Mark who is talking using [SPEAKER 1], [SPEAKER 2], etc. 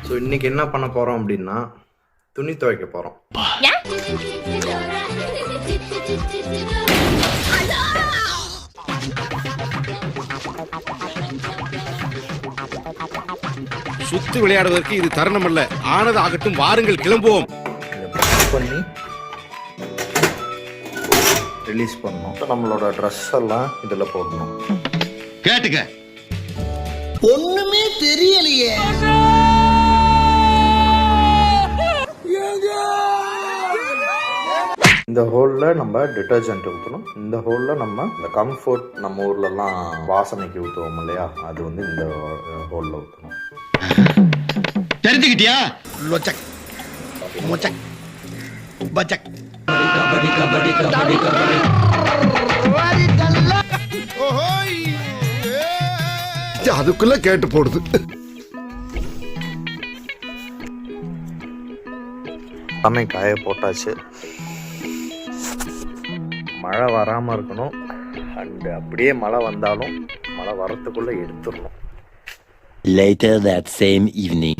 [SPEAKER 1] So இன்னைக்கு என்ன பண்ண போகிறோம் அப்படின்னா துணி துவைக்க போகிறோம்.
[SPEAKER 2] சுத்து விளையாடுவதற்கு இது தருணம் அல்ல. ஆனது ஆகட்டும், வாருங்கள் கிளம்புவோம்.
[SPEAKER 1] பண்ணி ரிலீஸ் பண்ணணும். நம்மளோட ட்ரெஸ் எல்லாம் இதில் போடணும்.
[SPEAKER 2] கேட்டுக்க,
[SPEAKER 3] ஒண்ணுமே தெரியலையே.
[SPEAKER 1] இந்த ஹோலில் நம்ம டிட்டர்ஜென்ட் ஊற்றணும். இந்த ஹோலில் நம்ம இந்த கம்ஃபர்ட் நம்ம ஊர்லலாம் வாசனைக்கு ஊற்றுவோம் இல்லையா, அது வந்து இந்த ஹோலில் ஊற்றணும்.
[SPEAKER 2] தெரிஞ்சுக்கிட்டியா?
[SPEAKER 3] லொச்சக் மொச்சக் பச்சக்.
[SPEAKER 2] அதுக்குள்ள கேட்டு போடுது.
[SPEAKER 1] எல்லாமே காய போட்டாச்சு. மழை வராமல் இருக்கணும். அண்டு அப்படியே மழை வந்தாலும் மழை வரத்துக்குள்ளே எடுத்துடணும்.
[SPEAKER 4] Later that same evening.